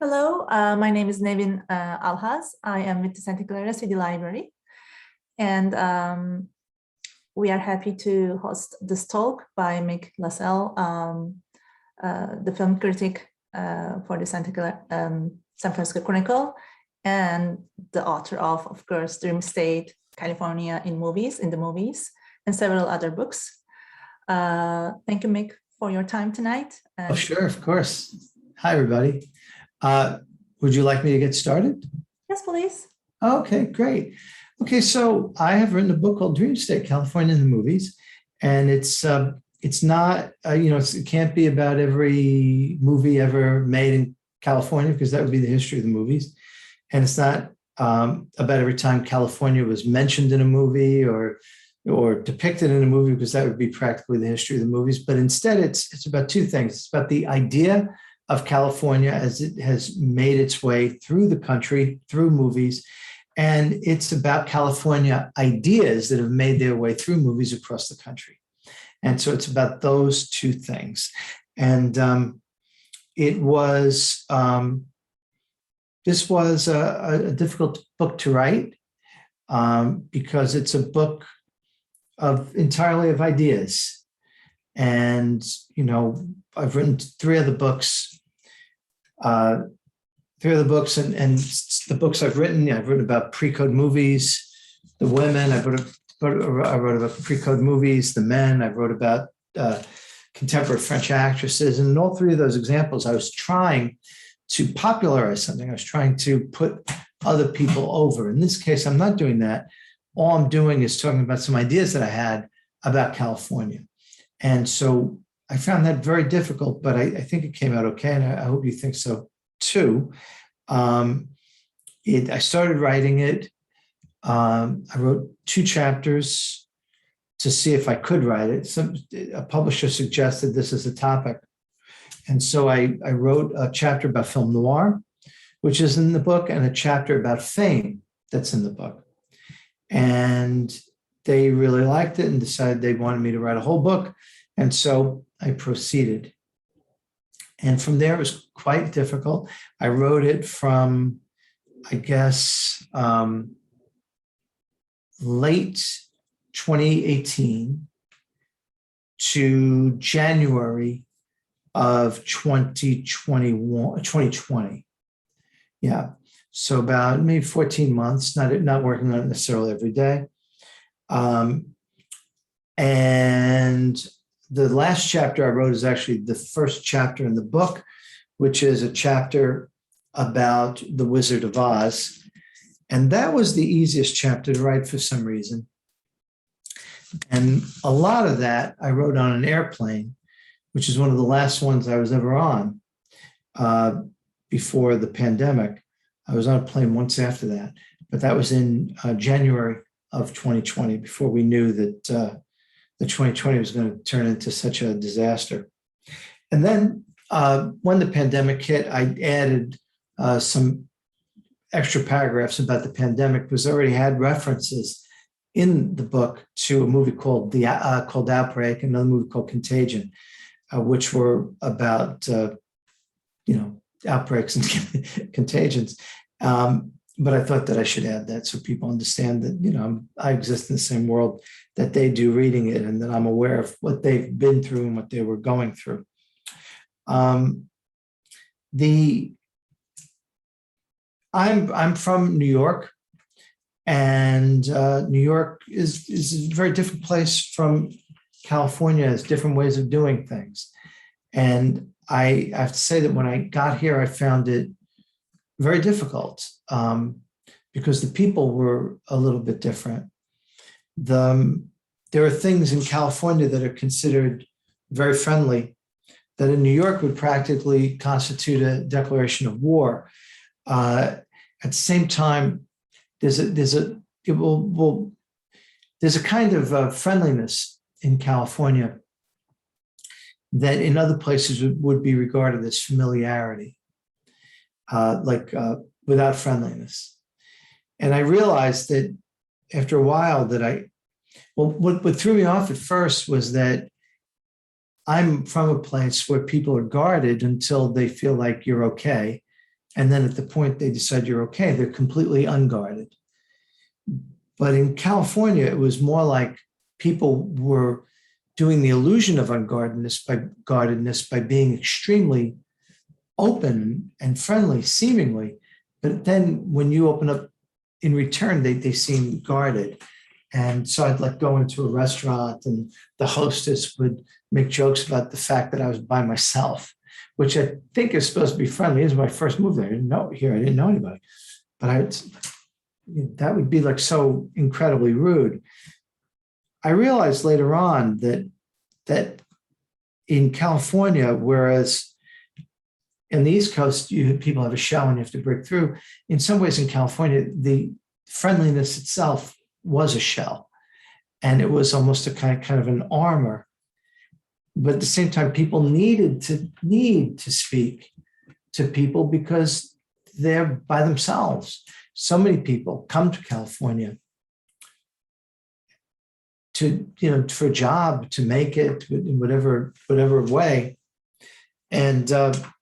Hello, my name is Nevin Alhaz. I am with the Santa Clara City Library, and we are happy to host this talk by Mick LaSalle, the film critic for the San Francisco Chronicle, and the author of course, Dream State, California in the movies, and several other books. Thank you, Mick, for your time tonight. Oh, sure, of course. Hi, everybody. Would you like me to get started? Yes, please. Okay, great. Okay, so I have written a book called Dream State, California in the Movies, and it's not it can't be about every movie ever made in California because that would be the history of the movies, and it's not about every time California was mentioned in a movie or depicted in a movie because that would be practically the history of the movies. But instead, it's about two things. It's about the idea of California as it has made its way through the country, through movies. And it's about California ideas that have made their way through movies across the country. And so it's about those two things. And this was a difficult book to write because it's a book entirely of ideas. And, I've written three other books, and the books I've written about pre-code movies, the women. I wrote about pre-code movies, the men. I wrote about contemporary French actresses, and in all three of those examples, I was trying to popularize something. I was trying to put other people over. In this case, I'm not doing that. All I'm doing is talking about some ideas that I had about California, and so I found that very difficult, but I think it came out okay, and I hope you think so too. I started writing it. I wrote 2 chapters to see if I could write it. A publisher suggested this as a topic, and so I wrote a chapter about film noir, which is in the book, and a chapter about fame that's in the book. And they really liked it and decided they wanted me to write a whole book. And so I proceeded. And from there, it was quite difficult. I wrote it from, I guess, late 2018 to January of 2020. Yeah. So about maybe 14 months, not working on it necessarily every day. And the last chapter I wrote is actually the first chapter in the book, which is a chapter about the Wizard of Oz. And that was the easiest chapter to write for some reason. And a lot of that I wrote on an airplane, which is one of the last ones I was ever on before the pandemic. I was on a plane once after that, but that was in January of 2020, before we knew that the 2020 was going to turn into such a disaster. And then when the pandemic hit, I added some extra paragraphs about the pandemic because I already had references in the book to a movie called Outbreak, and another movie called Contagion, which were about outbreaks and contagions. But I thought that I should add that so people understand that, I exist in the same world that they do reading it, and that I'm aware of what they've been through and what they were going through. I'm from New York, and New York is a very different place from California. It has different ways of doing things. And I have to say that when I got here, I found it very difficult because the people were a little bit different. There are things in California that are considered very friendly that in New York would practically constitute a declaration of war. At the same time, there's a kind of friendliness in California that in other places would be regarded as familiarity, without friendliness. And I realized that after a while what threw me off at first was that I'm from a place where people are guarded until they feel like you're okay. And then at the point they decide you're okay, they're completely unguarded. But in California, it was more like people were doing the illusion of unguardedness by being extremely open and friendly, seemingly. But then when you open up in return, they seem guarded. And so I'd like go into a restaurant and the hostess would make jokes about the fact that I was by myself, which I think is supposed to be friendly. This is my first move there. I didn't know anybody. But that would be like so incredibly rude. I realized later on that in California, whereas in the East Coast, people have a shell and you have to break through. In some ways in California, the friendliness itself was a shell. And it was almost a kind of an armor. But at the same time, people need to speak to people because they're by themselves. So many people come to California for a job, to make it in whatever way. And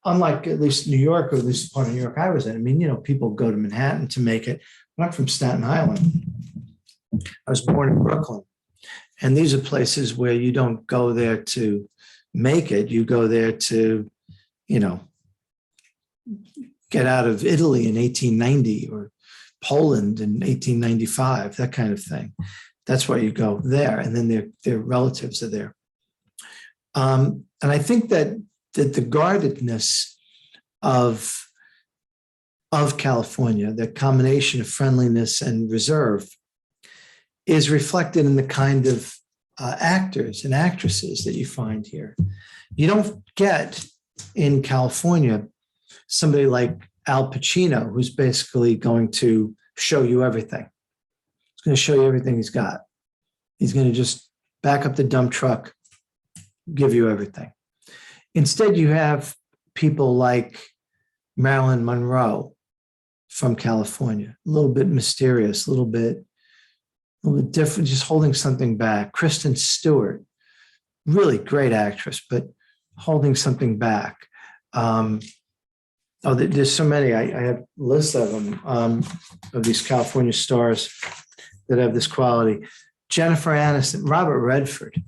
unlike at least New York, or at least the part of New York I was in, I mean, people go to Manhattan to make it. I'm from Staten Island. I was born in Brooklyn. And these are places where you don't go there to make it. You go there to, get out of Italy in 1890 or Poland in 1895, that kind of thing. That's why you go there. And then their relatives are there. And I think that the guardedness of California, the combination of friendliness and reserve, is reflected in the kind of actors and actresses that you find here. You don't get in California somebody like Al Pacino, who's basically going to show you everything. He's going to show you everything he's got. He's going to just back up the dump truck, give you everything. Instead, you have people like Marilyn Monroe from California, a little bit mysterious, a little bit different, just holding something back. Kristen Stewart, really great actress, but holding something back. There's so many. I have lists of them, of these California stars that have this quality. Jennifer Aniston, Robert Redford.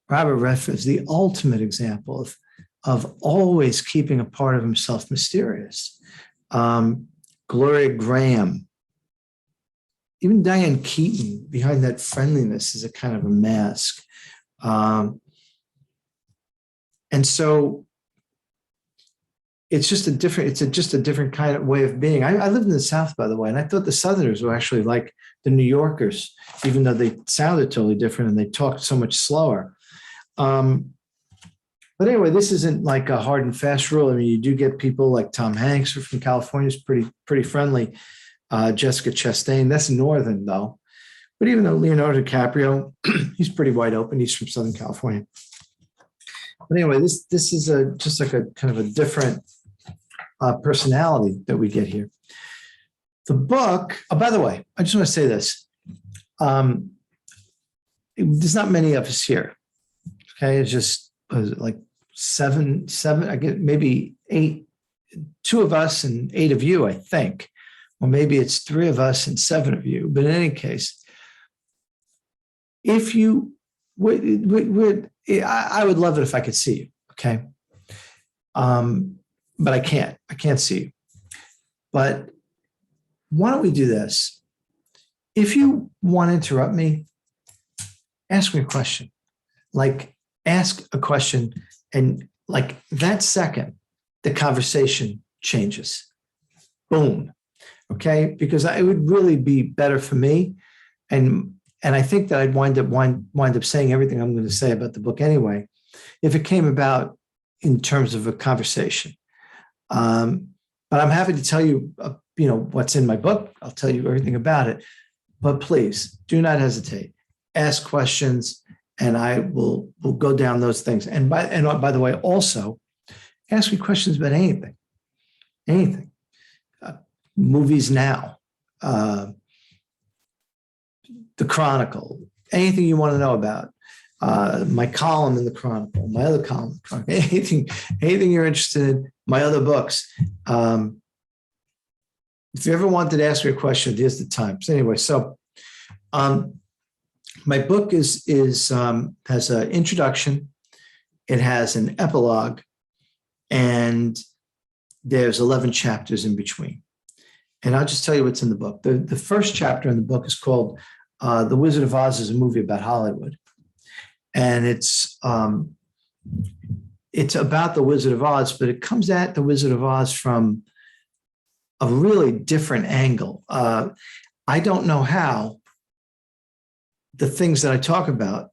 Robert Redford is the ultimate example of always keeping a part of himself mysterious. Gloria Graham. Even Diane Keaton, behind that friendliness, is a kind of a mask. And so it's just a different kind of way of being. I lived in the South, by the way, and I thought the Southerners were actually like the New Yorkers, even though they sounded totally different and they talked so much slower. But anyway, this isn't like a hard and fast rule. I mean, you do get people like Tom Hanks, who from California, is pretty friendly. Jessica Chastain, that's Northern though. But even though Leonardo DiCaprio, he's pretty wide open. He's from Southern California. But anyway, this is just like a kind of a different personality that we get here. The book, oh, by the way, I just want to say this. There's not many of us here. Okay, it's just like seven, I get maybe 8, 2 of us and 8 of you, I think. Or maybe it's 3 of us and 7 of you. But in any case, if you would, I would love it if I could see you. Okay. But I can't see you. But why don't we do this? If you want to interrupt me, ask me a question. Like, ask a question, and like that second, the conversation changes. Boom. Okay, because it would really be better for me, and I think that I'd wind up saying everything I'm going to say about the book anyway, if it came about in terms of a conversation. But I'm happy to tell you, what's in my book. I'll tell you everything about it. But please do not hesitate. Ask questions, and I will go down those things. And by the way, also ask me questions about anything. Movies now, the Chronicle, anything you want to know about, my column in the Chronicle, my other column, anything you're interested in, my other books. if you ever wanted to ask me a question, here's the time. So anyway, my book has an introduction, it has an epilogue, and there's 11 chapters in between. And I'll just tell you what's in the book. The first chapter in the book is called The Wizard of Oz is a movie about Hollywood. And it's about the Wizard of Oz, but it comes at the Wizard of Oz from a really different angle. I don't know how the things that I talk about,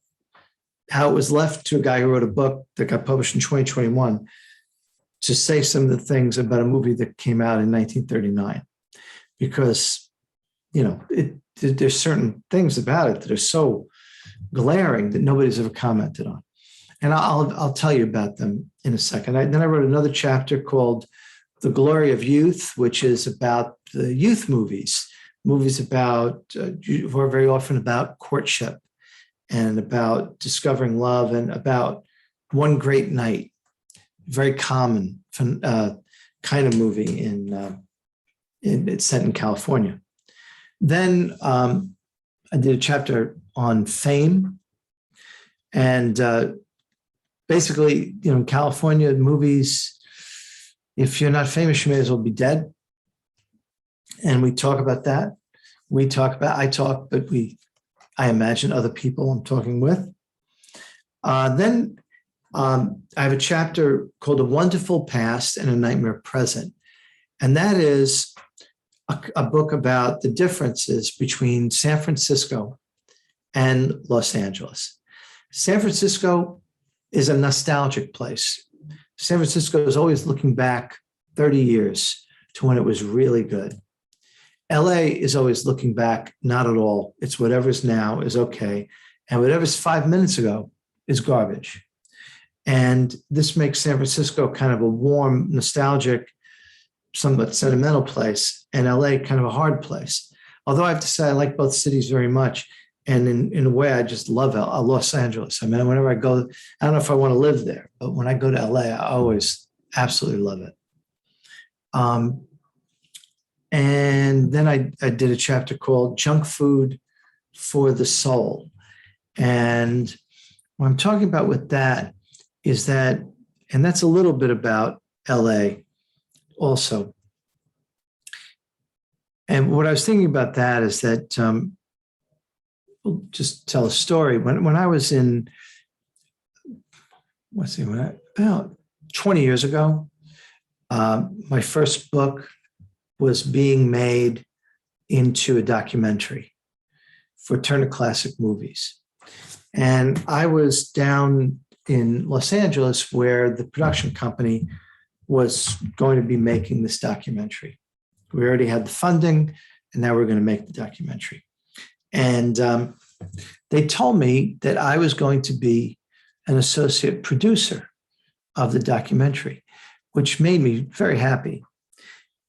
how it was left to a guy who wrote a book that got published in 2021 to say some of the things about a movie that came out in 1939. Because, there's certain things about it that are so glaring that nobody's ever commented on. And I'll tell you about them in a second. Then I wrote another chapter called The Glory of Youth, which is about the youth movies about, who are very often about courtship and about discovering love and about one great night, very common kind of movie it's set in California. Then I did a chapter on fame, and basically, in California movies, if you're not famous, you may as well be dead. And we talk about that. I imagine other people I'm talking with. Then I have a chapter called A Wonderful Past and a Nightmare Present. And that is a book about the differences between San Francisco and Los Angeles. San Francisco is a nostalgic place. San Francisco is always looking back 30 years to when it was really good. LA is always looking back, not at all. It's whatever's now is okay. And whatever's 5 minutes ago is garbage. And this makes San Francisco kind of a warm, nostalgic, somewhat sentimental place, and LA kind of a hard place. Although I have to say I like both cities very much. And in a way, I just love Los Angeles. I mean, whenever I go, I don't know if I want to live there, but when I go to LA, I always absolutely love it. And then I did a chapter called Junk Food for the Soul. And what I'm talking about with that is that, and that's a little bit about LA also. And what I was thinking about that is that, we'll just tell a story. When I was in, about 20 years ago, my first book was being made into a documentary for Turner Classic Movies. And I was down in Los Angeles where the production company was going to be making this documentary. We already had the funding, and now we're going to make the documentary. And they told me that I was going to be an associate producer of the documentary, which made me very happy.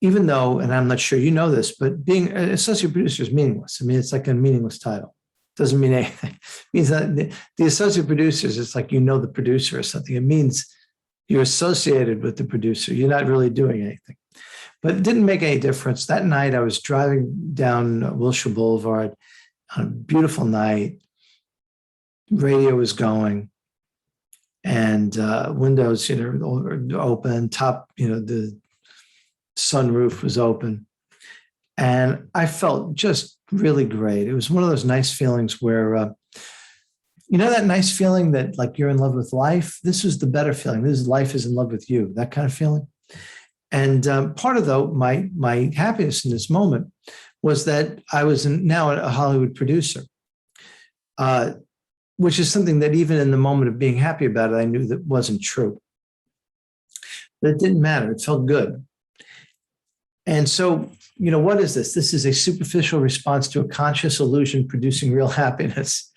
Even though, and I'm not sure you know this, but being an associate producer is meaningless. I mean, it's like a meaningless title. It doesn't mean anything. It means that the associate producers, it's like the producer or something. It means you're associated with the producer. You're not really doing anything. But it didn't make any difference. That night, I was driving down Wilshire Boulevard on a beautiful night. Radio was going, and windows, open. Top, the sunroof was open, and I felt just really great. It was one of those nice feelings where, that nice feeling that like you're in love with life. This was the better feeling. This is life is in love with you. That kind of feeling. And part of my happiness in this moment was that I was now a Hollywood producer, which is something that even in the moment of being happy about it, I knew that wasn't true. But it didn't matter. It felt good. And so, what is this? This is a superficial response to a conscious illusion producing real happiness.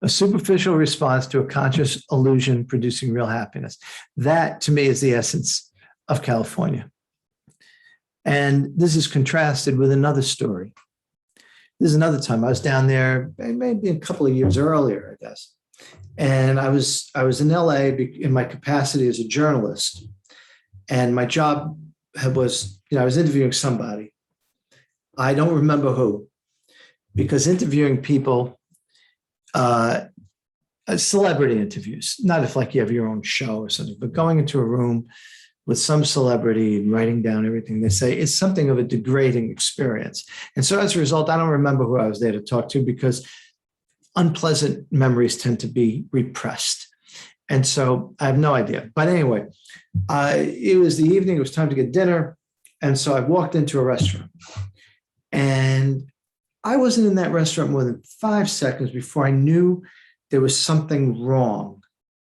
A superficial response to a conscious illusion producing real happiness. That, to me, is the essence of California. And this is contrasted with another story. This is another time I was down there, maybe a couple of years earlier, I guess. And I was in LA in my capacity as a journalist. And my job was, I was interviewing somebody. I don't remember who, because interviewing people, celebrity interviews, not if like you have your own show or something, but going into a room with some celebrity and writing down everything they say, it's something of a degrading experience. And so as a result, I don't remember who I was there to talk to, because unpleasant memories tend to be repressed. And so I have no idea. But anyway, it was the evening, it was time to get dinner. And so I walked into a restaurant, and I wasn't in that restaurant more than 5 seconds before I knew there was something wrong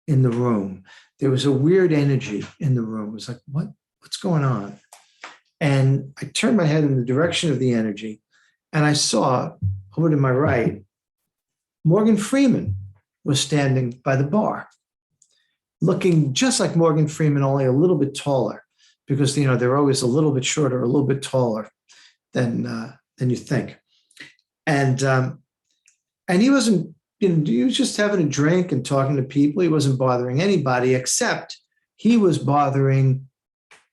in the room. There was a weird energy in the room. It was like, what's going on? And I turned my head in the direction of the energy, and I saw over to my right, Morgan Freeman was standing by the bar, looking just like Morgan Freeman, only a little bit taller, because they're always a little bit shorter, a little bit taller than you think. And he wasn't, he was just having a drink and talking to people. He wasn't bothering anybody, except he was bothering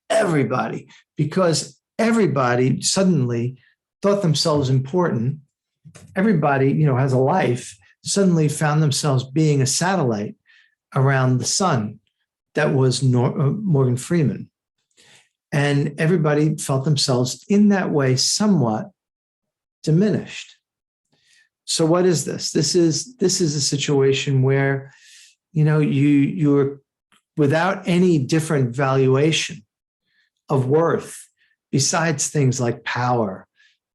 everybody, because everybody suddenly thought themselves important. Everybody, has a life, suddenly found themselves being a satellite around the sun that was Morgan Freeman. And everybody felt themselves in that way somewhat diminished. So what is this? This is a situation where, you're without any different valuation of worth besides things like power,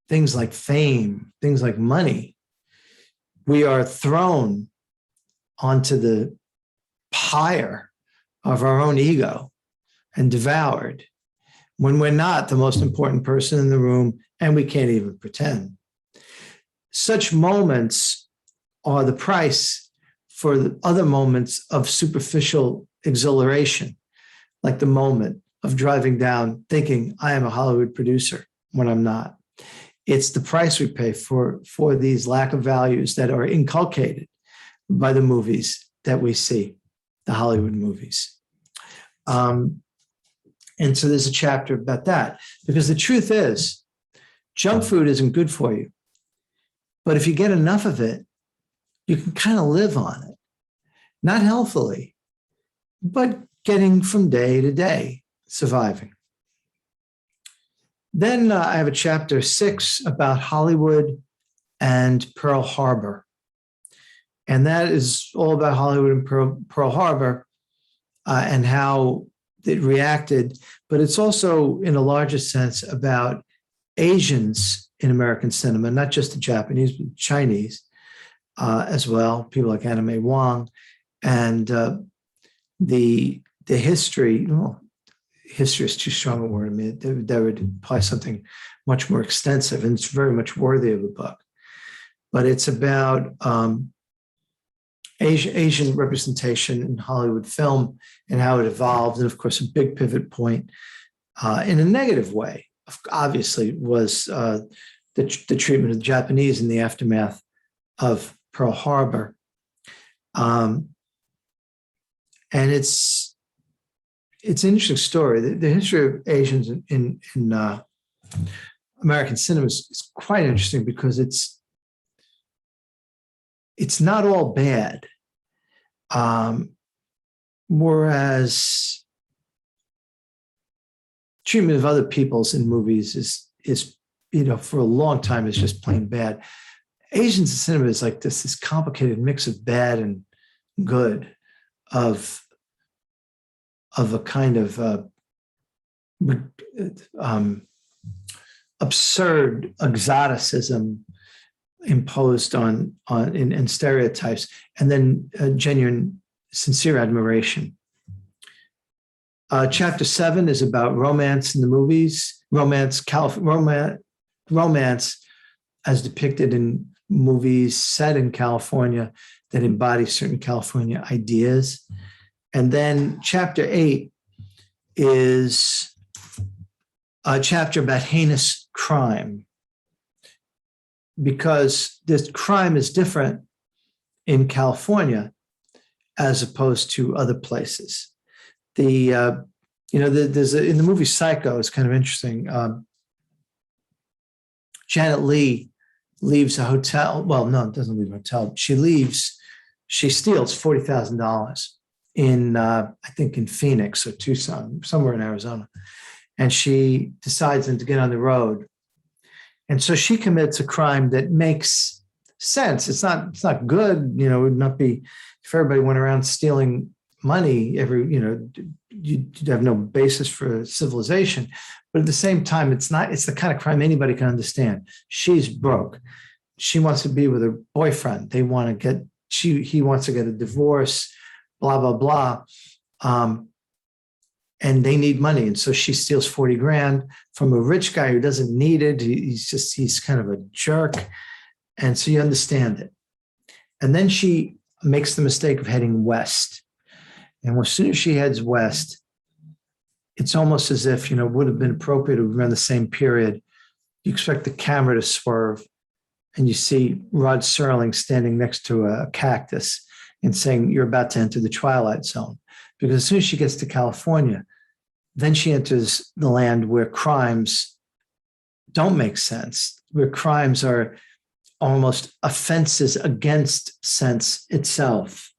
things like fame, things like money. We are thrown onto the pyre of our own ego and devoured when we're not the most important person in the room, and we can't even pretend. Such moments are the price for the other moments of superficial exhilaration, like the moment of driving down thinking I am a Hollywood producer when I'm not. It's the price we pay for these lack of values that are inculcated by the movies that we see, the Hollywood movies. And so there's a chapter about that, because the truth is, junk food isn't good for you. But if you get enough of it, you can kind of live on it. Not healthily, but getting from day to day, surviving. Then I have a chapter 6 about Hollywood and Pearl Harbor. And that is all about Hollywood and Pearl Harbor and how it reacted. But it's also, in a larger sense, about Asians in American cinema, not just the Japanese, but Chinese as well, people like Anna May Wong. And the history, history is too strong a word. I mean, that would imply something much more extensive, and it's very much worthy of a book. But it's about Asian representation in Hollywood film and how it evolved. And of course, a big pivot point in a negative way, obviously, was the treatment of the Japanese in the aftermath of Pearl Harbor. And it's an interesting story. The history of Asians in American cinema is quite interesting, because it's not all bad. Whereas treatment of other peoples in movies is for a long time is just plain bad. Asians in cinema is like this complicated mix of bad and good, of a kind of absurd exoticism imposed on in stereotypes, and then genuine, sincere admiration. Chapter 7 is about romance in the movies, romance as depicted in movies set in California that embody certain California ideas. And then chapter 8 is a chapter about heinous crime, because this crime is different in California as opposed to other places. There's in the movie Psycho, it's kind of interesting. Janet Leigh leaves a hotel. Well, no, it doesn't leave a hotel. She steals $40,000 in, I think in Phoenix or Tucson, somewhere in Arizona. And she decides then to get on the road. And so she commits a crime that makes sense. It's not good. It would not be, if everybody went around stealing money you'd have no basis for civilization. But at the same time, it's the kind of crime anybody can understand. She's broke. She wants to be with her boyfriend. He wants to get a divorce, blah, blah, blah. And they need money. And so she steals 40 grand from a rich guy who doesn't need it. He's kind of a jerk. And so you understand it. And then she makes the mistake of heading west. And as soon as she heads west, it's almost as if, would have been appropriate to run the same period. You expect the camera to swerve and you see Rod Serling standing next to a cactus and saying, you're about to enter the Twilight Zone. Because as soon as she gets to California, then she enters the land where crimes don't make sense, where crimes are almost offenses against sense itself.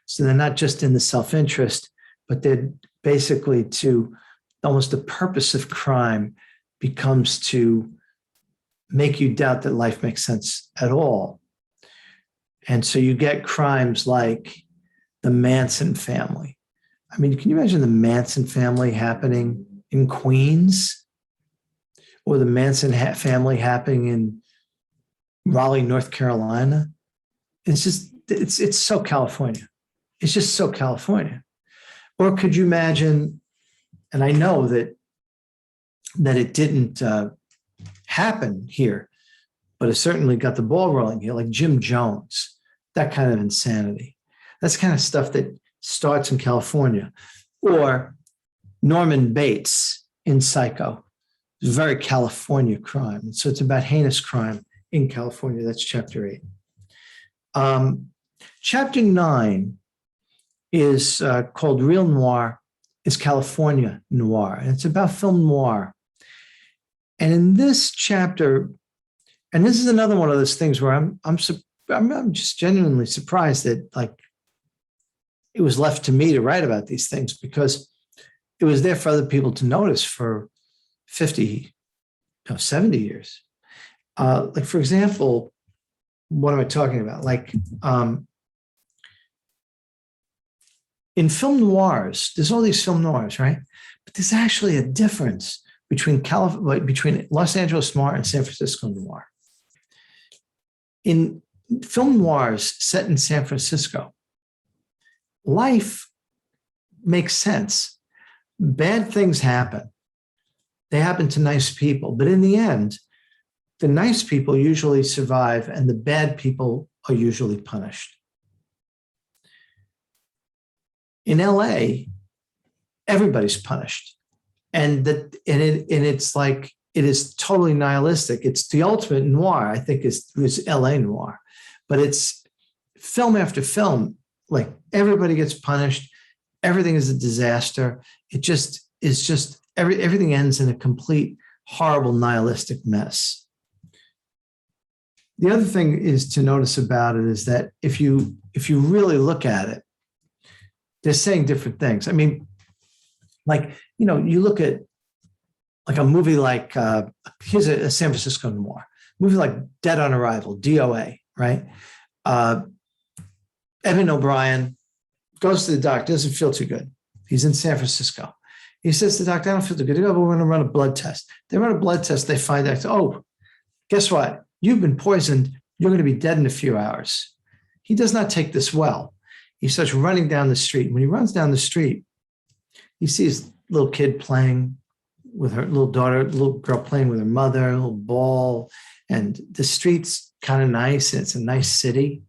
So they're not just in the self-interest, but they're basically to almost the purpose of crime becomes to make you doubt that life makes sense at all. And so you get crimes like the Manson family. I mean, can you imagine the Manson family happening in Queens, or the Manson family happening in Raleigh, North Carolina? It's so California. It's just so California. Or could you imagine, and I know that it didn't happen here, but it certainly got the ball rolling here, like Jim Jones, that kind of insanity. That's the kind of stuff that starts in California. Or Norman Bates in Psycho. It's a very California crime. And so it's about heinous crime in California. That's chapter 8. Chapter 9 is called Real Noir, is California Noir. And it's about film noir. And in this chapter, and this is another one of those things where I'm just genuinely surprised that it was left to me to write about these things, because it was there for other people to notice for 70 years. For example, what am I talking about? In film noirs, there's all these film noirs, right? But there's actually a difference between Los Angeles noir and San Francisco noir. In film noirs set in San Francisco, life makes sense. Bad things happen. They happen to nice people. But in the end, the nice people usually survive and the bad people are usually punished. In LA, everybody's punished. And it's like, it is totally nihilistic. It's the ultimate noir, I think, is LA noir. But it's film after film, like everybody gets punished. Everything is a disaster. Everything ends in a complete, horrible, nihilistic mess. The other thing is to notice about it is that if you really look at it, they're saying different things. I mean, you look at a movie like, here's a San Francisco noir, movie like Dead on Arrival, DOA, right? Evan O'Brien goes to the doctor, doesn't feel too good. He's in San Francisco. He says to the doctor, I don't feel too good. They go, well, we're going to run a blood test. They run a blood test. They find out, oh, guess what? You've been poisoned. You're going to be dead in a few hours. He does not take this well. He starts running down the street. When he runs down the street, he sees a little kid playing with her little daughter, little girl playing with her mother, a little ball. And the street's kind of nice. And it's a nice city.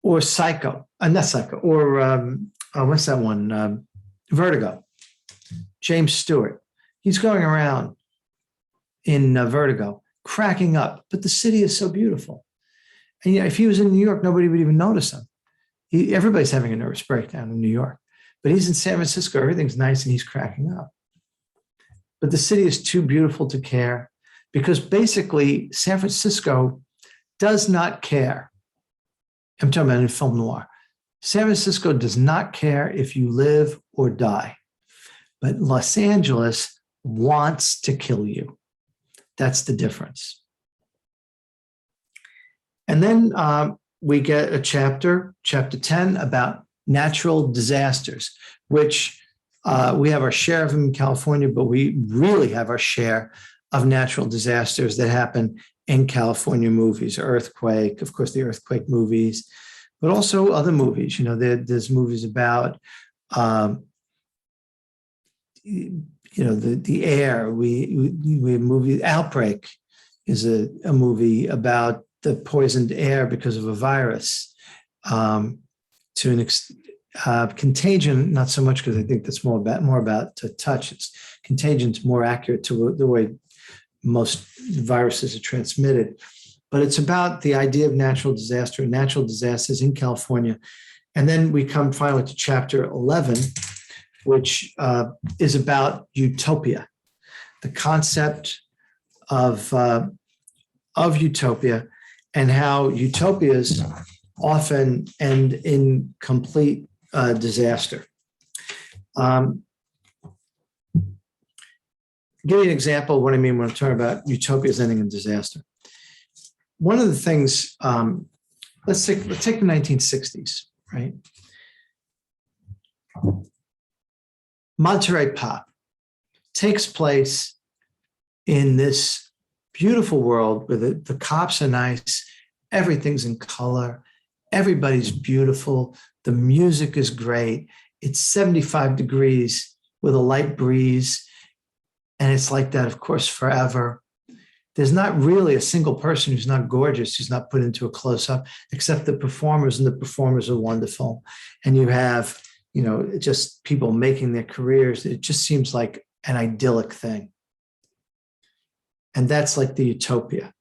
Or Psycho, not Psycho, or what's that one? Vertigo. James Stewart. He's going around in Vertigo, cracking up, but the city is so beautiful. And if he was in New York, nobody would even notice him. Everybody's having a nervous breakdown in New York, but he's in San Francisco. Everything's nice, and he's cracking up. but the city is too beautiful to care, because basically San Francisco does not care. I'm talking about in film noir. San Francisco does not care if you live or die, but Los Angeles wants to kill you. That's the difference. And then we get a chapter 10, about natural disasters, which we have our share of them in California, but we really have our share of natural disasters that happen in California movies. Earthquake, of course, the earthquake movies, but also other movies. There's movies about, the air. We have movie Outbreak is a movie about the poisoned air because of a virus. To an Contagion, not so much, because I think that's more about to touch. Contagion's more accurate to the way most viruses are transmitted, but it's about the idea of natural disaster and natural disasters in California. And then we come finally to chapter 11, which is about utopia, the concept of utopia, and how utopias often end in complete disaster. Give you an example of what I mean when I'm talking about utopias ending in disaster. One of the things, let's take the 1960s, right? Monterey Pop takes place in this beautiful world where the cops are nice, everything's in color, everybody's beautiful, the music is great, it's 75 degrees with a light breeze, and it's like that, of course, forever. There's not really a single person who's not gorgeous, who's not put into a close-up, except the performers, and the performers are wonderful. And you have, just people making their careers. It just seems like an idyllic thing. And that's like the utopia.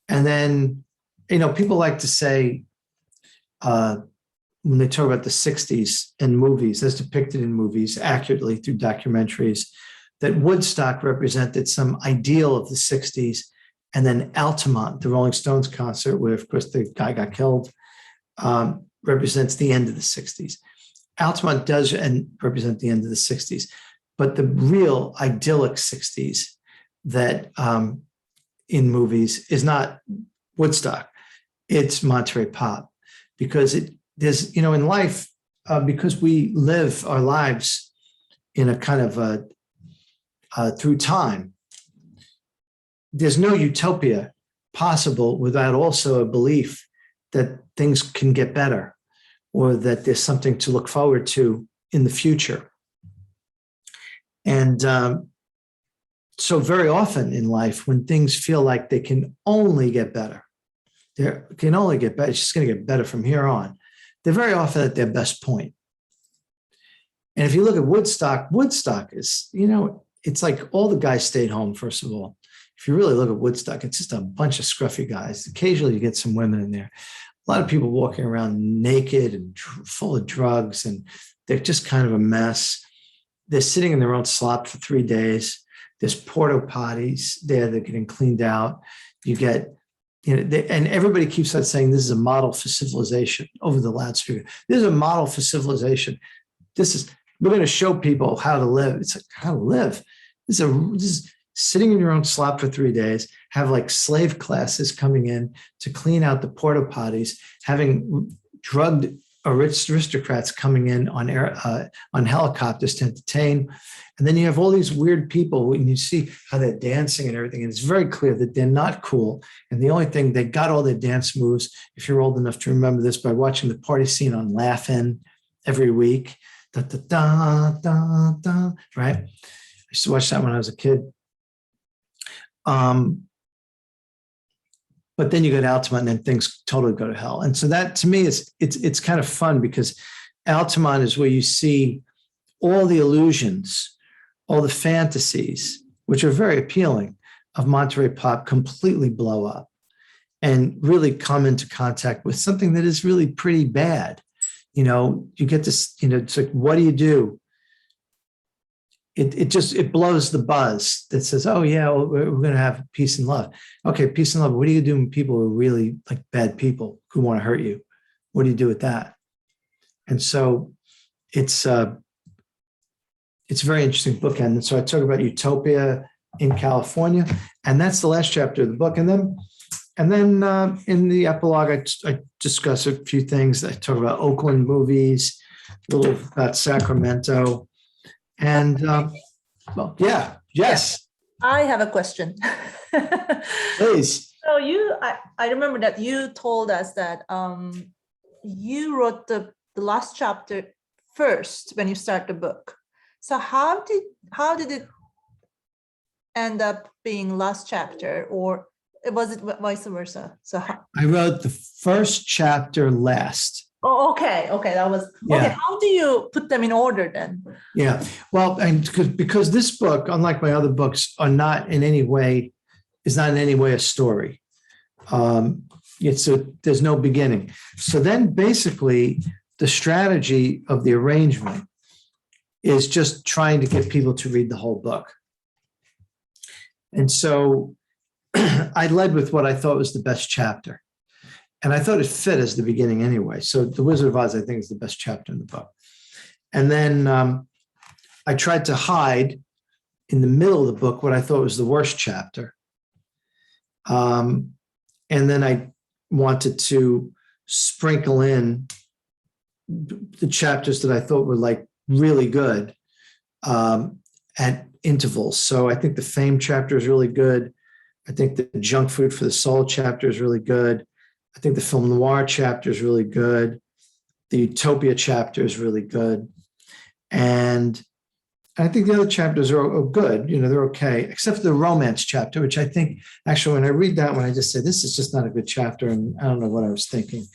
And then, people like to say, when they talk about the 60s and movies, as depicted in movies accurately through documentaries, that Woodstock represented some ideal of the 60s, and then Altamont, the Rolling Stones concert, where, of course, the guy got killed, represents the end of the 60s. Altamont does represent the end of the 60s, but the real idyllic 60s that in movies is not Woodstock, it's Monterey Pop, because there's, in life, because we live our lives in a kind of through time, there's no utopia possible without also a belief that things can get better, or that there's something to look forward to in the future. And so very often in life, when things feel like they can only get better, it's just going to get better from here on, they're very often at their best point. And if you look at Woodstock is, it's like all the guys stayed home, first of all. If you really look at Woodstock, it's just a bunch of scruffy guys. Occasionally you get some women in there. A lot of people walking around naked and full of drugs, and they're just kind of a mess. They're sitting in their own slop for 3 days. There's porta potties there, they're getting cleaned out. You get, and everybody keeps on saying this is a model for civilization over the loudspeaker. This is a model for civilization. We're going to show people how to live. It's like, how to live. This is sitting in your own slop for 3 days, have like slave classes coming in to clean out the porta potties, having drugged aristocrats coming in on helicopters to entertain. And then you have all these weird people, and you see how they're dancing and everything. And it's very clear that they're not cool. And the only thing, they got all their dance moves, if you're old enough to remember this, by watching the party scene on Laugh-In every week. Da, da, da, da, da, right? I used to watch that when I was a kid. But then you go to Altamont, and then things totally go to hell. And so that, to me, it's kind of fun, because Altamont is where you see all the illusions, all the fantasies, which are very appealing, of Monterey Pop completely blow up and really come into contact with something that is really pretty bad. You get this, it's like, what do you do it blows the buzz that says, oh yeah, well, we're going to have peace and love. Okay, peace and love. What do you do when people are really like bad people who want to hurt you? What do you do with that? And so it's a very interesting book. And so I talk about utopia in California, and that's the last chapter of the book. And then in the epilogue, I discuss a few things. I talk about Oakland movies, a little about Sacramento, and well, yeah, yes, I have a question. please. So I remember that you told us that you wrote the last chapter first when you start the book. So how did it end up being last chapter, or was it vice versa? So I wrote the first chapter last. Oh, okay. That was okay. How do you put them in order then? Yeah, well, and because this book, unlike my other books, is not in any way a story. There's no beginning. So then, basically, the strategy of the arrangement is just trying to get people to read the whole book. And so I led with what I thought was the best chapter. And I thought it fit as the beginning anyway. So The Wizard of Oz, I think, is the best chapter in the book. And then I tried to hide in the middle of the book what I thought was the worst chapter. And then I wanted to sprinkle in the chapters that I thought were like really good at intervals. So I think the Fame chapter is really good. I think the Junk Food for the Soul chapter is really good. I think the Film Noir chapter is really good. The Utopia chapter is really good. And I think the other chapters are good. They're okay, except for the romance chapter, which I think actually when I read that one, I just say, this is just not a good chapter. And I don't know what I was thinking.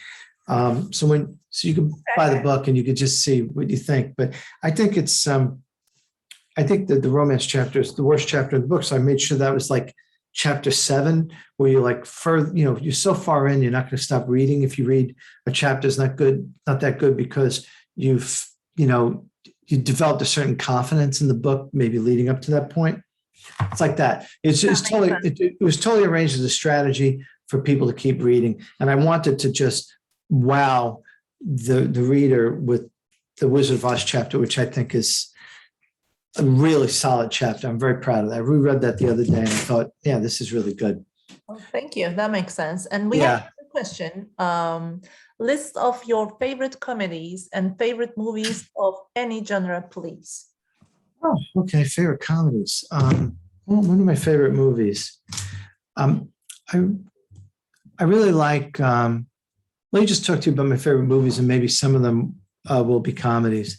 So you can buy the book and you could just see what you think. But I think I think that the romance chapter is the worst chapter in the book. So I made sure that was like chapter 7, where you're like you're so far in, you're not going to stop reading. If you read a chapter is not that good because you developed a certain confidence in the book, maybe leading up to that point. It's like that. It was totally arranged as a strategy for people to keep reading. And I wanted to just wow the reader with the Wizard of Oz chapter, which I think is a really solid chapter. I'm very proud of that. I reread that the other day and I thought, yeah, this is really good. Oh, thank you. That makes sense. And we have a question. List of your favorite comedies and favorite movies of any genre, please. Oh, okay. Favorite comedies. One of my favorite movies. I really like, let me just talk to you about my favorite movies, and maybe some of them will be comedies.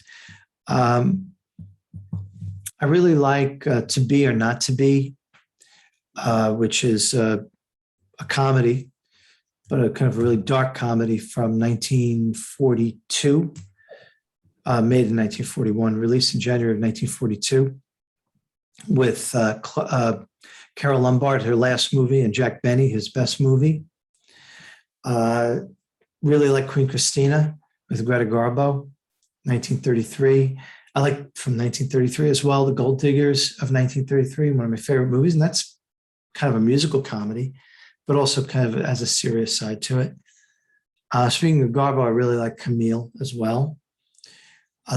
I really like To Be or Not to Be, which is a comedy, but a kind of really dark comedy from 1942, made in 1941, released in January of 1942, with Carole Lombard, her last movie, and Jack Benny, his best movie. Really like Queen Christina with Greta Garbo, 1933. I like from 1933 as well, The Gold Diggers of 1933, one of my favorite movies. And that's kind of a musical comedy, but also kind of has a serious side to it. Speaking of Garbo, I really like Camille as well.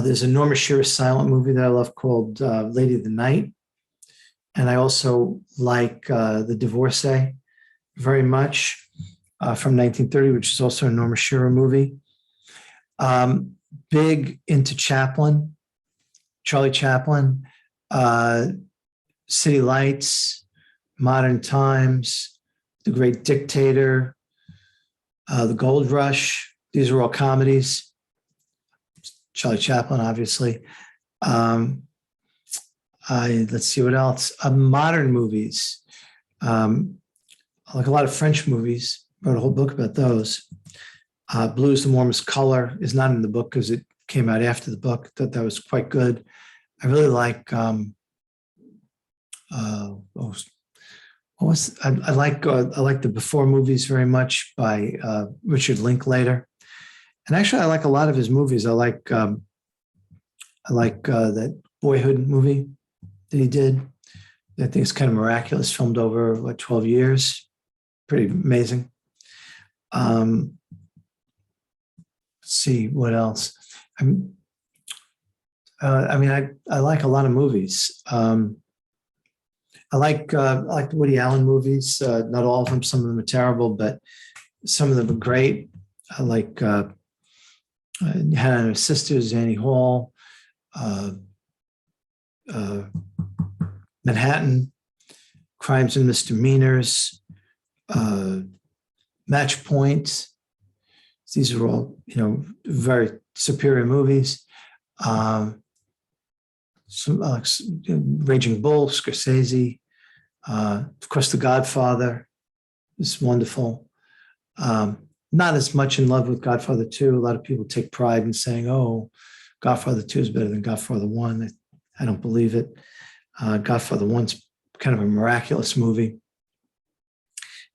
There's a Norma Shearer silent movie that I love called Lady of the Night. And I also like The Divorcee very much from 1930, which is also a Norma Shearer movie. Big into Chaplin. Charlie Chaplin, City Lights, Modern Times, The Great Dictator, The Gold Rush. These are all comedies. Charlie Chaplin, obviously. Let's see what else. Modern movies. I like a lot of French movies. Wrote a whole book about those. Blue is the Warmest Color is not in the book because it came out after the book. I thought that was quite good. I really like I like the Before movies very much by Richard Linklater, and actually I like a lot of his movies. I like that Boyhood movie that he did. I think it's kind of miraculous, filmed over, 12 years. Pretty amazing. Let's see, what else? I like a lot of movies. I like the Woody Allen movies. Not all of them. Some of them are terrible, but some of them are great. I like Hannah and Her Sisters, Annie Hall, Manhattan, Crimes and Misdemeanors, Match Point. These are all, very superior movies. Raging Bull, Scorsese, of course, The Godfather is wonderful. Not as much in love with Godfather 2. A lot of people take pride in saying, "Oh, Godfather 2 is better than Godfather 1." I don't believe it. Godfather 1's kind of a miraculous movie.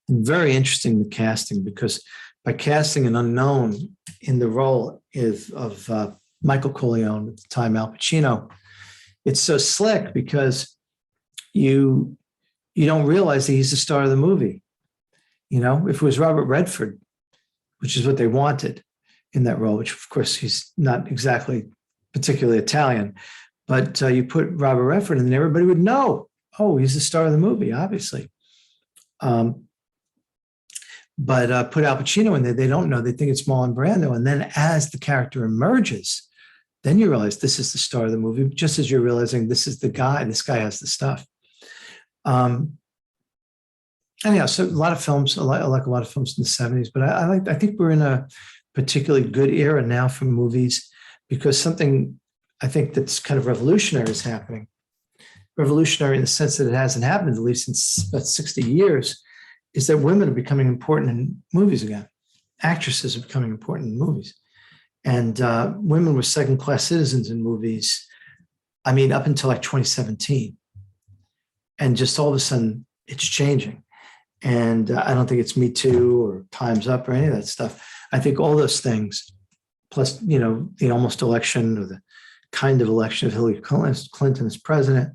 And very interesting, the casting, because by casting an unknown in the role of Michael Corleone, at the time Al Pacino, it's so slick because you don't realize that he's the star of the movie. If it was Robert Redford, which is what they wanted in that role, which of course he's not exactly particularly Italian, but you put Robert Redford in and everybody would know, oh, he's the star of the movie, obviously. But put Al Pacino in there, they don't know. They think it's Marlon Brando. And then as the character emerges, then you realize this is the star of the movie, just as you're realizing this is the guy, this guy has the stuff. Anyhow, so a lot of films, I like a lot of films in the 70s, but I think we're in a particularly good era now for movies, because something I think that's kind of revolutionary is happening. Revolutionary in the sense that it hasn't happened, at least in about 60 years, is that women are becoming important in movies again. Actresses are becoming important in movies. And women were second-class citizens in movies, up until like 2017. And just all of a sudden, it's changing. And I don't think it's Me Too or Time's Up or any of that stuff. I think all those things, plus, the almost election or the kind of election of Hillary Clinton as president,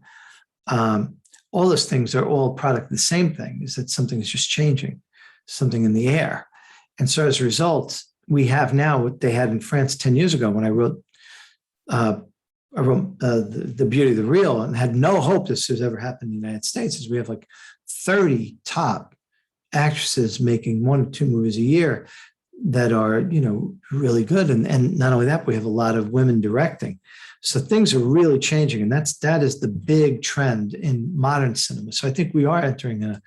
all those things are all a product of the same thing, is that something is just changing, something in the air. And so as a result, we have now what they had in France 10 years ago when I wrote The Beauty of the Real, and had no hope this has ever happened in the United States, is we have like 30 top actresses making 1 or 2 movies a year that are, really good. And not only that, we have a lot of women directing. So things are really changing. And that is the big trend in modern cinema. So I think we are entering a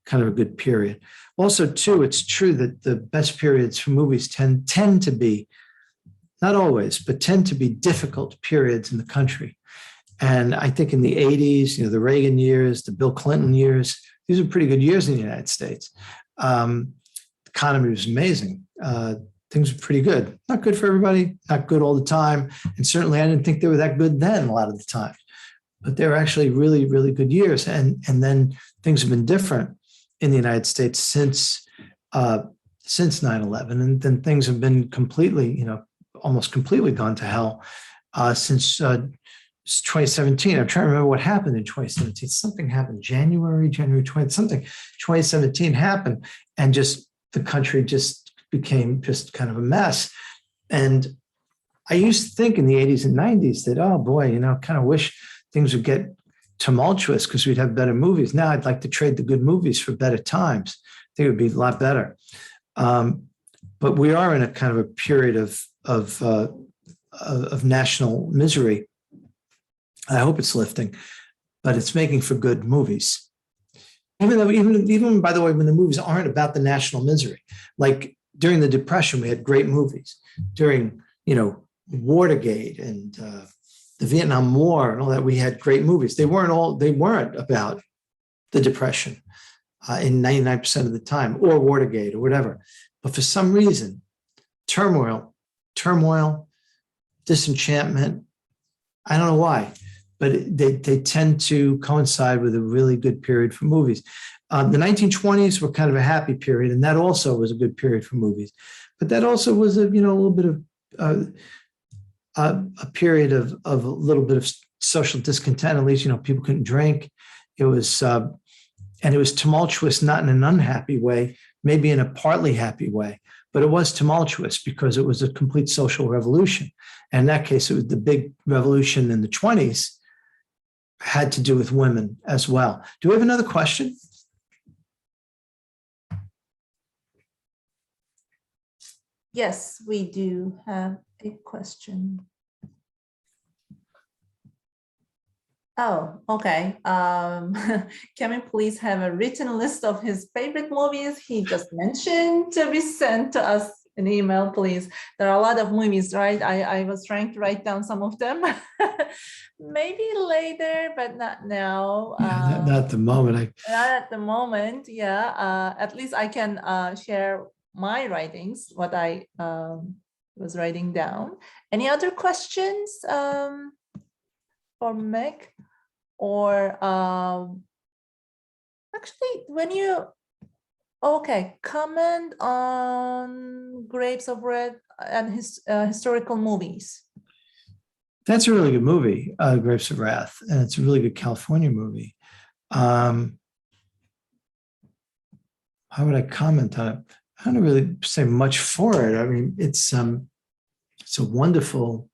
kind of a good period. Also, too, it's true that the best periods for movies tend to be, not always, but tend to be difficult periods in the country. And I think in the 80s, the Reagan years, the Bill Clinton years, these are pretty good years in the United States. The economy was amazing. Things were pretty good. Not good for everybody, not good all the time. And certainly I didn't think they were that good then a lot of the time. But they were actually really, really good years. And then things have been different in the United States since 9/11. And then things have been completely, almost completely gone to hell since 2017. I'm trying to remember what happened in 2017. Something happened, January 20, something. 2017 happened, and just the country just became just kind of a mess. And I used to think in the 80s and 90s that, oh boy, kind of wish things would get tumultuous because we'd have better movies. Now I'd like to trade the good movies for better times. I think it would be a lot better. But we are in a kind of a period of national misery. I hope it's lifting, but it's making for good movies. Even by the way, when the movies aren't about the national misery, like during the Depression, we had great movies. During, Watergate and the Vietnam War and all that, we had great movies. They weren't about the Depression in 99% of the time, or Watergate or whatever. But for some reason, turmoil, disenchantment, I don't know why, but they tend to coincide with a really good period for movies. The 1920s were kind of a happy period, and that also was a good period for movies. But that also was a little bit of a period of a little bit of social discontent. At least, people couldn't drink. It was, and it was tumultuous, not in an unhappy way, maybe in a partly happy way, but it was tumultuous because it was a complete social revolution. And in that case, it was the big revolution in the 20s had to do with women as well. Do we have another question? Yes, we do have a question. Oh, okay. Can we please have a written list of his favorite movies he just mentioned to be sent to us in email, please? There are a lot of movies, right? I was trying to write down some of them. Maybe later, but not now. Yeah, not at the moment. Not at the moment, yeah. At least I can share my writings, what I was writing down. Any other questions for Mick? Or actually, when you, okay, comment on Grapes of Red and his historical movies. That's a really good movie, Grapes of Wrath, and it's a really good California movie. How would I comment on it? I don't really say much for it. I mean, it's a wonderful,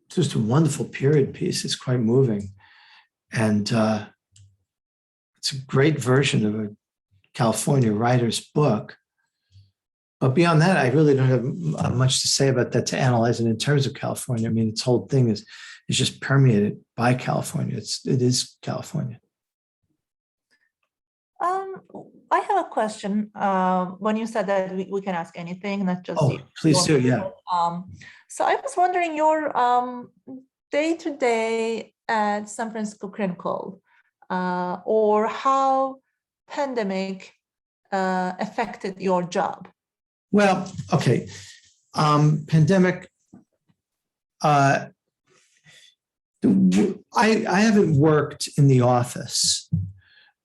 just a wonderful period piece. It's quite moving. And it's a great version of a California writer's book. But beyond that, I really don't have much to say about that to analyze it in terms of California. I mean, its whole thing is just permeated by California. It is California. I have a question. When you said that we can ask anything, not just please do, yeah. So I was wondering your day-to-day at San Francisco Chronicle, or how pandemic affected your job. Well, okay. Pandemic. I haven't worked in the office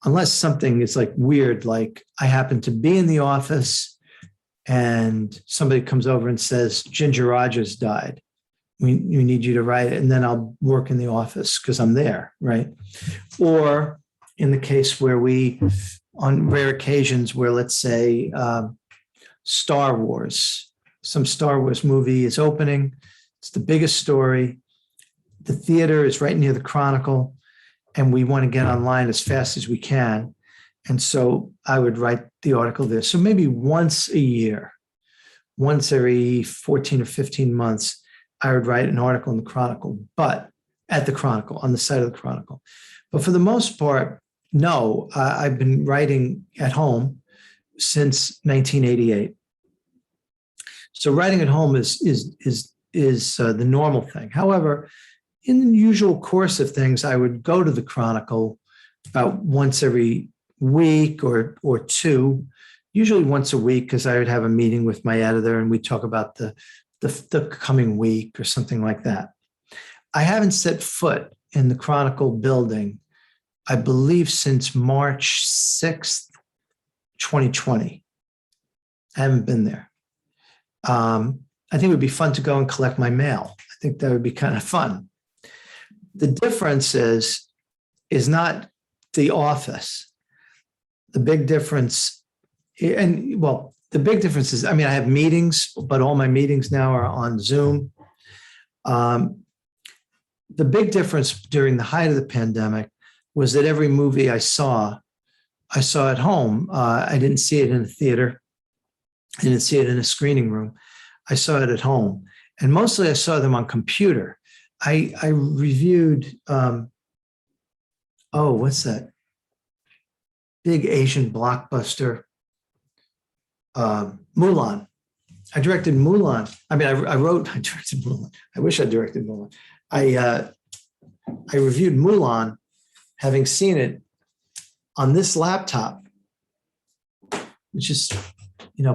unless something is like weird, like I happen to be in the office and somebody comes over and says, Ginger Rogers died. We need you to write it. And then I'll work in the office because I'm there, right? Or in the case where on rare occasions where, let's say, Star Wars, some Star Wars movie is opening. It's the biggest story. The theater is right near the Chronicle, and we want to get online as fast as we can. And so I would write the article there. So maybe once a year, once every 14 or 15 months, I would write an article in the Chronicle, but at the Chronicle, on the site of the Chronicle. But for the most part, no, I've been writing at home since 1988. So writing at home is the normal thing. However, in the usual course of things, I would go to the Chronicle about once every week or two, usually once a week, because I would have a meeting with my editor and we'd talk about the coming week or something like that. I haven't set foot in the Chronicle building, I believe, since March 6th, 2020. I haven't been there. I think it would be fun to go and collect my mail. I think that would be kind of fun. The difference is not the office. The big difference, the big difference is, I mean, I have meetings, but all my meetings now are on Zoom. The big difference during the height of the pandemic was that every movie I saw at home. I didn't see it in a theater. I didn't see it in a screening room. I saw it at home. And mostly I saw them on computer. I reviewed, what's that? Big Asian blockbuster, Mulan. I directed Mulan. I mean, I directed Mulan. I wish I directed Mulan. I reviewed Mulan, having seen it on this laptop, which is,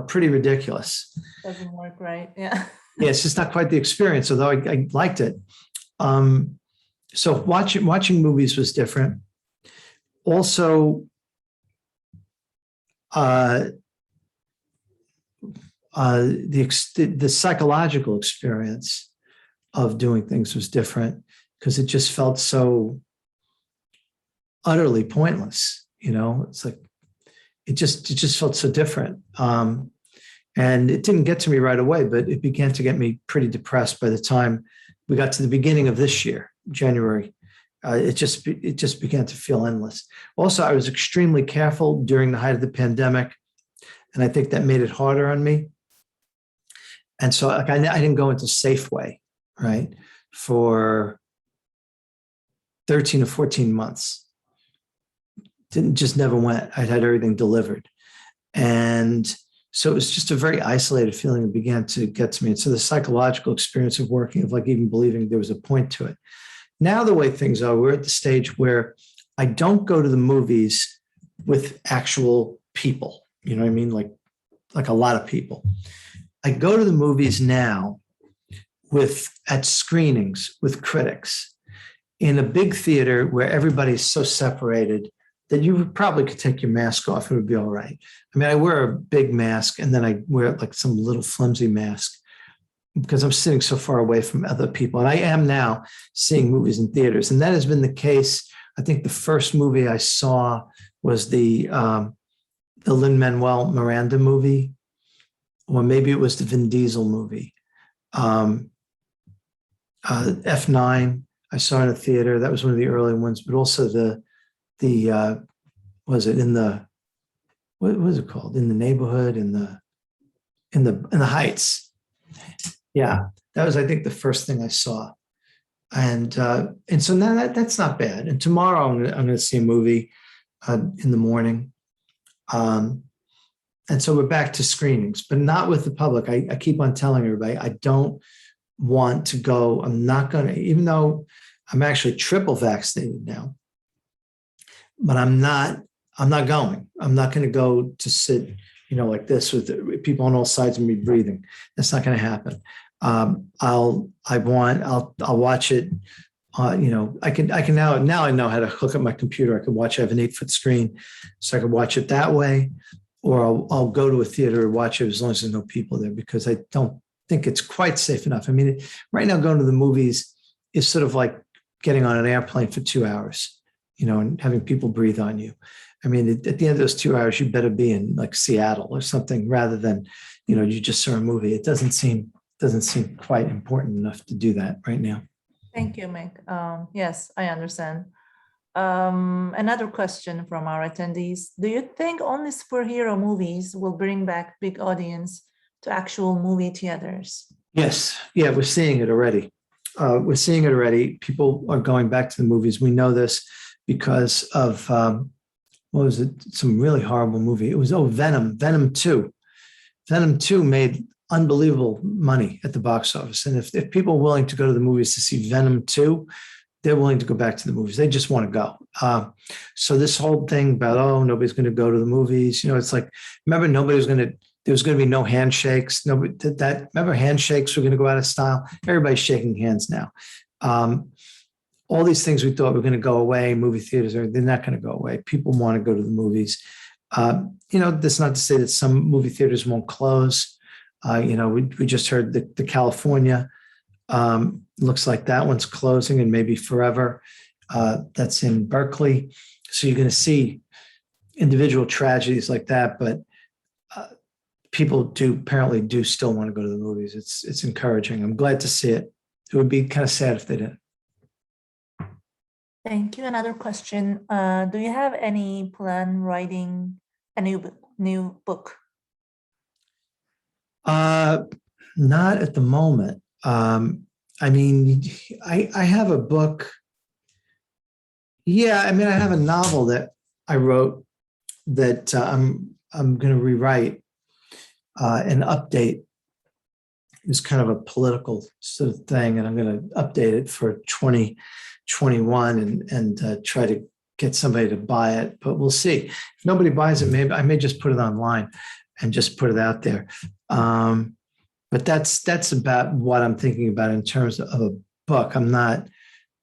pretty ridiculous. Doesn't work right, yeah. Yeah, it's just not quite the experience, although I liked it. So watching movies was different. Also, the psychological experience of doing things was different. because it just felt so utterly pointless. It's like it just felt so different. And it didn't get to me right away, but it began to get me pretty depressed by the time we got to the beginning of this year, January. It just began to feel endless. Also, I was extremely careful during the height of the pandemic, and I think that made it harder on me. And so, like, I didn't go into Safeway, right, for 13 or 14 months. Just never went. I'd had everything delivered, and so it was just a very isolated feeling that began to get to me. And so the psychological experience of working, of like even believing there was a point to it. Now the way things are, we're at the stage where I don't go to the movies with actual people. You know what I mean? Like a lot of people. I go to the movies now at screenings with critics in a big theater where everybody's so separated that you probably could take your mask off and it would be all right. I mean, I wear a big mask and then I wear like some little flimsy mask because I'm sitting so far away from other people. And I am now seeing movies in theaters. And that has been the case. I think the first movie I saw was the Lin-Manuel Miranda movie, or maybe it was the Vin Diesel movie. F9, I saw in a theater. That was one of the early ones, but also was it in the, what was it called? In the neighborhood, in the Heights. Yeah, that was, I think, the first thing I saw. And so now that's not bad. And tomorrow I'm going to see a movie in the morning. And so we're back to screenings, but not with the public. I keep on telling everybody, I don't want to go. I'm not going to, even though I'm actually triple vaccinated now, but I'm not going. I'm not going to go to sit, like this with people on all sides of me breathing. That's not going to happen. I'll watch it. I can now I know how to hook up my computer. I can watch. I have an 8-foot screen, so I can watch it that way, or I'll go to a theater and watch it as long as there's no people there, because I don't think it's quite safe enough. I mean, right now going to the movies is sort of like getting on an airplane for 2 hours, and having people breathe on you. I mean, at the end of those 2 hours, you better be in like Seattle or something, rather than, you just saw a movie. It doesn't seem quite important enough to do that right now. Thank you, Mick. Yes, I understand. Another question from our attendees. Do you think only superhero movies will bring back big audience to actual movie theaters? Yes. Yeah, we're seeing it already. People are going back to the movies. We know this because of, what was it? Some really horrible movie. It was, Venom 2. Venom 2 made unbelievable money at the box office. And if people are willing to go to the movies to see Venom 2, they're willing to go back to the movies. They just want to go. So this whole thing about, nobody's going to go to the movies. It's like, remember, there was going to be no handshakes. Nobody did that. Remember, handshakes were going to go out of style. Everybody's shaking hands now. All these things we thought were going to go away, movie theaters, they're not going to go away. People want to go to the movies. That's not to say that some movie theaters won't close. We just heard the California, looks like that one's closing and maybe forever. That's in Berkeley. So you're going to see individual tragedies like that, but people apparently do still want to go to the movies. It's encouraging. I'm glad to see it. It would be kind of sad if they didn't. Thank you. Another question. Do you have any plan writing a new book? Not at the moment. I mean, I have a book. Yeah, I mean, I have a novel that I wrote that I'm going to rewrite and update. It's kind of a political sort of thing, and I'm going to update it for 2021 and try to get somebody to buy it. But we'll see. If nobody buys it, maybe I may just put it online and just put it out there. But that's about what I'm thinking about in terms of a book. I'm not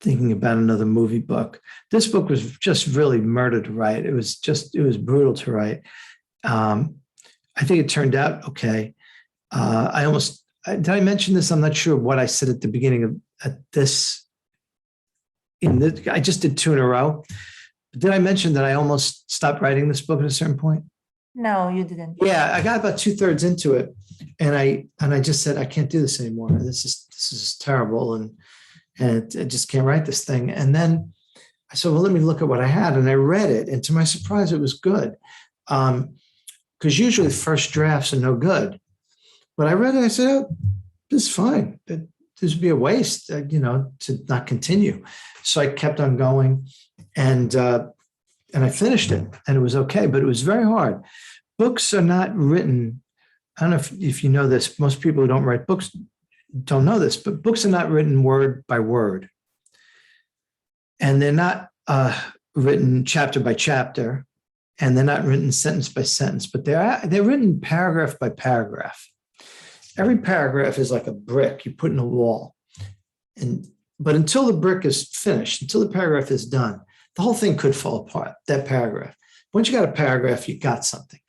thinking about another movie book. This book was just really murder to write. It was brutal to write. I think it turned out okay. Did I mention this? I'm not sure what I said at the beginning of this I just did 2 in a row. Did I mention that I almost stopped writing this book at a certain point? No, you didn't. Yeah, I got about 2/3 into it, and I just said I can't do this anymore. This is terrible, and I just can't write this thing. And then I said, well, let me look at what I had, and I read it, and to my surprise, it was good. Because usually first drafts are no good, but I read it. I said, oh, this is fine. This would be a waste, to not continue. So I kept on going, and I finished it, and it was okay, but it was very hard. Books are not written. I don't know if you know this. Most people who don't write books don't know this, but books are not written word by word, and they're not written chapter by chapter, and they're not written sentence by sentence, but they're written paragraph by paragraph. Every paragraph is like a brick you put in a wall, but until the brick is finished, until the paragraph is done, the whole thing could fall apart, that paragraph. Once you got a paragraph, you got something.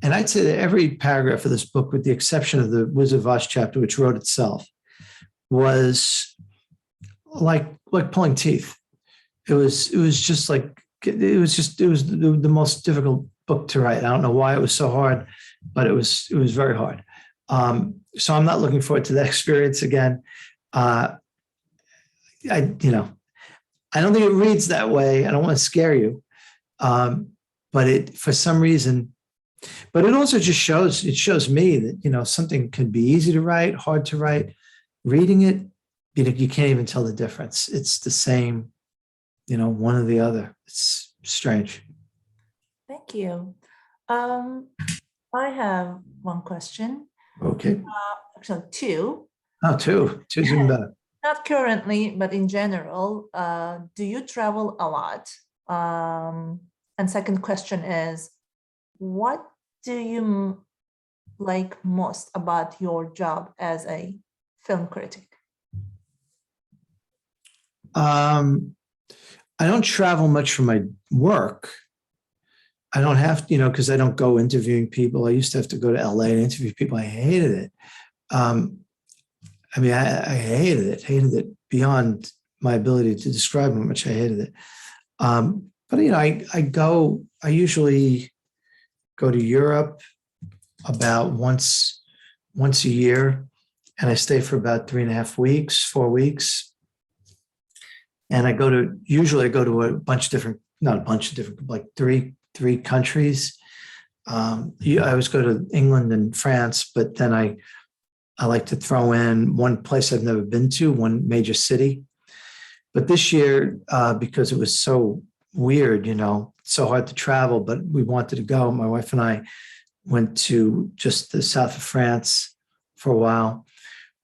And I'd say that every paragraph of this book, with the exception of the Wizard of Oz chapter, which wrote itself, was like pulling teeth. It was the most difficult book to write. I don't know why it was so hard, but it was very hard. So I'm not looking forward to that experience again. I don't think it reads that way. I don't want to scare you. But for some reason, but it also just shows me that, something can be easy to write, hard to write. Reading it, you can't even tell the difference. It's the same, one or the other. It's strange. Thank you. I have one question. Okay. Actually, two. Oh, two. Two's even better. Not currently, but in general, do you travel a lot? And second question is, what do you like most about your job as a film critic? I don't travel much for my work. I don't have to, because I don't go interviewing people. I used to have to go to LA and interview people. I hated it. I hated it beyond my ability to describe how much I hated it. But I usually go to Europe about once a year, and I stay for about 3.5 weeks, 4 weeks. And I go to a bunch of different, not a bunch of different, like three countries. I always go to England and France, but then I like to throw in one place I've never been to, one major city. But this year, because it was so weird, so hard to travel, but we wanted to go. My wife and I went to just the south of France for a while.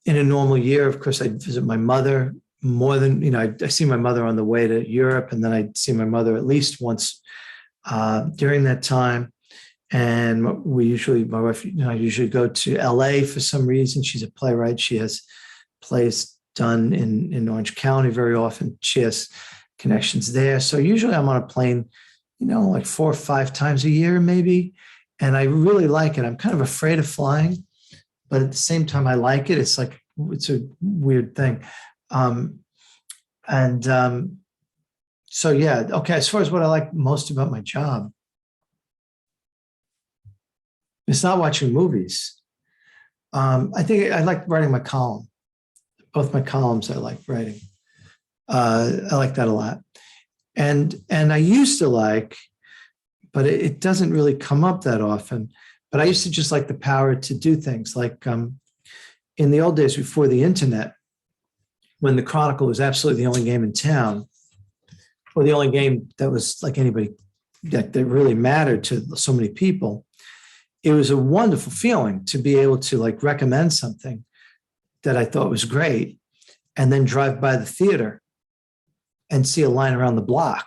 In a normal year, of course, I'd visit my mother more than, I see my mother on the way to Europe, and then I'd see my mother at least once during that time. And my wife and I usually go to LA for some reason. She's a playwright. She has plays done in Orange County very often. She has connections there. So usually I'm on a plane, like 4 or 5 times a year, maybe. And I really like it. I'm kind of afraid of flying, but at the same time, I like it. It's a weird thing. So yeah, okay. As far as what I like most about my job, it's not watching movies. I think I like writing my column. Both my columns I like writing. I like that a lot. And I used to like, but it doesn't really come up that often. But I used to just like the power to do things like in the old days before the internet, when the Chronicle was absolutely the only game in town, or the only game that was like anybody that really mattered to so many people. It was a wonderful feeling to be able to like recommend something that I thought was great and then drive by the theater and see a line around the block.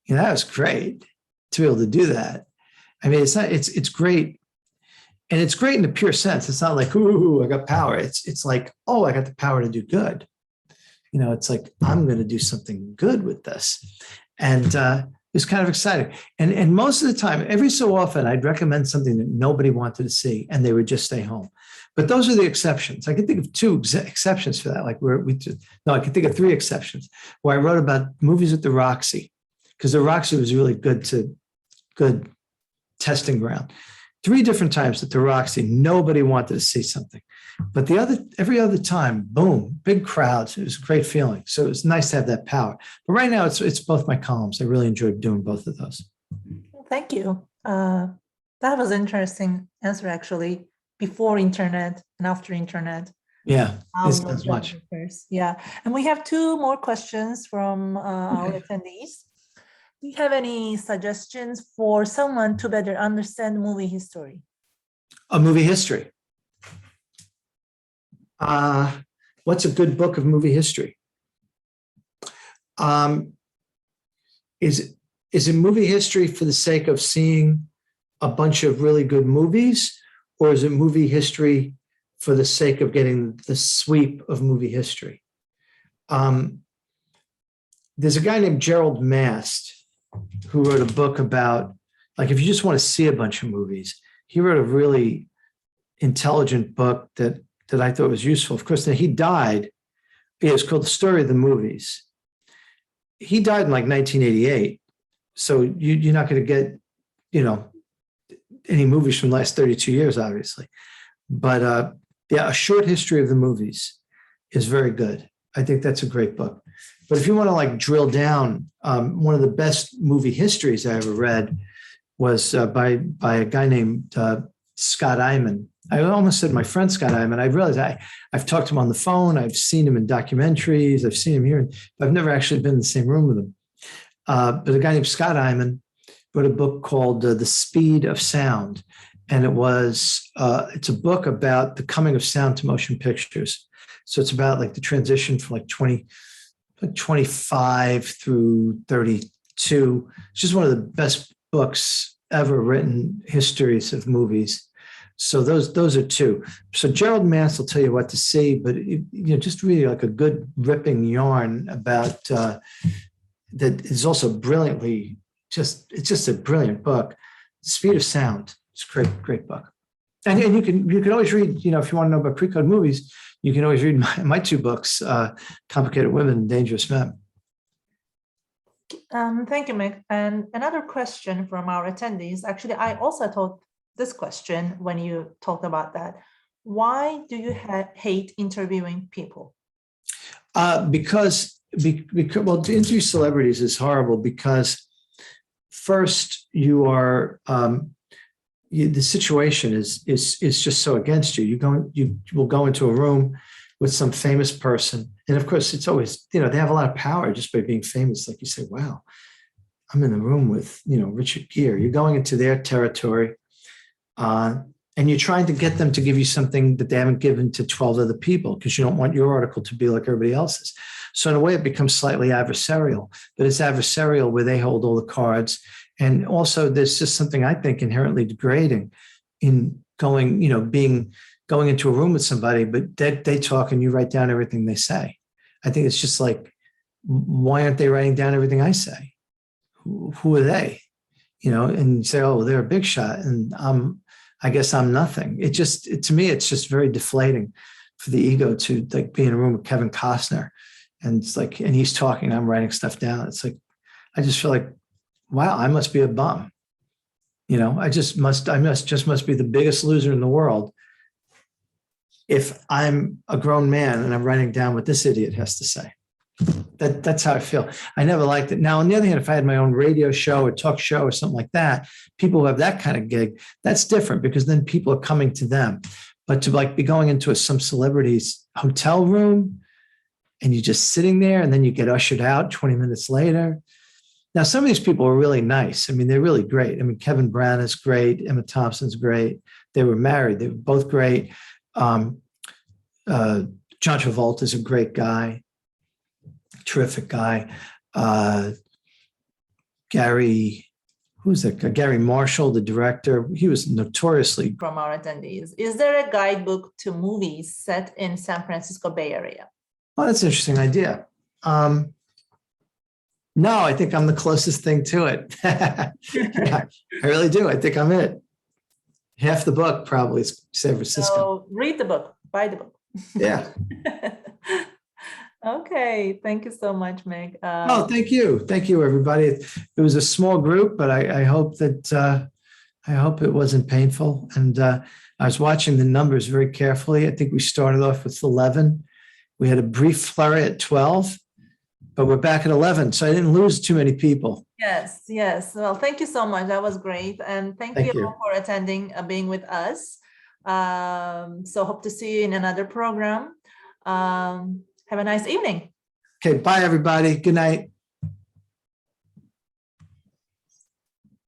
That was great to be able to do that. I mean, it's great. And it's great in the pure sense. It's not like, ooh, I got power. It's like, oh, I got the power to do good. It's like, I'm going to do something good with this. And was kind of exciting. And most of the time, every so often, I'd recommend something that nobody wanted to see and they would just stay home. But those are the exceptions. I can think of two exceptions for that. Like I can think of three exceptions where I wrote about movies at the Roxy, because the Roxy was really good testing ground. 3 different times at the Roxy, nobody wanted to see something. But every other time, boom, big crowds. It was a great feeling. So it was nice to have that power. But right now, it's both my columns. I really enjoyed doing both of those. Thank you. That was an interesting answer, actually. Before internet and after internet. Yeah, this does much. Yeah, and we have 2 more questions from our attendees. Do you have any suggestions for someone to better understand movie history? A movie history. What's a good book of movie history? Is it movie history for the sake of seeing a bunch of really good movies, or is it movie history for the sake of getting the sweep of movie history? There's a guy named Gerald Mast who wrote a book about, like, if you just want to see a bunch of movies, he wrote a really intelligent book that I thought was useful. Of course, then he died. It's called The Story of the Movies. He died in like 1988. So you're not going to get, any movies from the last 32 years, obviously. But A Short History of the Movies is very good. I think that's a great book. But if you want to like drill down, one of the best movie histories I ever read was by a guy named Scott Eyman. I almost said my friend Scott Eyman. I realized I've talked to him on the phone. I've seen him in documentaries. I've seen him here. But I've never actually been in the same room with him. But a guy named Scott Eyman wrote a book called The Speed of Sound. And it's a book about the coming of sound to motion pictures. So it's about like the transition from like 25 through 32. It's just one of the best books ever written, histories of movies. So those are 2. So Gerald Mast will tell you what to see, but just really like a good ripping yarn about that is also brilliantly it's just a brilliant book. Speed of Sound. It's a great book. And you can always read, if you want to know about pre-code movies, you can always read my 2 books, Complicated Women and Dangerous Men. Thank you, Mick. And another question from our attendees. Actually, I also thought this question when you talked about that. Why do you hate interviewing people? Because to interview celebrities is horrible because first you are the situation is just so against you. You will go into a room with some famous person, and of course it's always they have a lot of power just by being famous. Like you say, wow, I'm in the room with Richard Gere. You're going into their territory, and you're trying to get them to give you something that they haven't given to 12 other people because you don't want your article to be like everybody else's. So in a way, it becomes slightly adversarial, but it's adversarial where they hold all the cards. And also, there's just something I think inherently degrading in going into a room with somebody, but they talk and you write down everything they say. I think it's just like, why aren't they writing down everything I say? Who are they? And you say, oh, they're a big shot, and I guess I'm nothing. To me, it's just very deflating for the ego to like be in a room with Kevin Costner, and it's like, and he's talking, I'm writing stuff down. It's like, I just feel like, wow, I must be a bum. I must be the biggest loser in the world if I'm a grown man and I'm writing down what this idiot has to say. That's how I feel. I never liked it. Now, on the other hand, if I had my own radio show or talk show or something like that, people who have that kind of gig, that's different because then people are coming to them. But to like be going into some celebrity's hotel room and you're just sitting there and then you get ushered out 20 minutes later. Now, some of these people are really nice. I mean, they're really great. I mean, Kevin Brown is great. Emma Thompson's great. They were married. They were both great. John Travolta is a great guy. Terrific guy. Gary Marshall, the director, he was notoriously. From our attendees, is there a guidebook to movies set in San Francisco Bay Area? Oh, that's an interesting idea. No, I think I'm the closest thing to it. Yeah, I really do. I think I'm it. Half the book probably is San Francisco. So read the book, buy the book. Yeah. Okay, thank you so much, Meg. Oh, thank you. Thank you, everybody. It was a small group, but I hope that I hope it wasn't painful. And I was watching the numbers very carefully. I think we started off with 11. We had a brief flurry at 12, but we're back at 11. So I didn't lose too many people. Yes, yes. Well, thank you so much. That was great. And thank you all for attending, being with us. So hope to see you in another program. Have a nice evening. Okay, bye, everybody. Good night.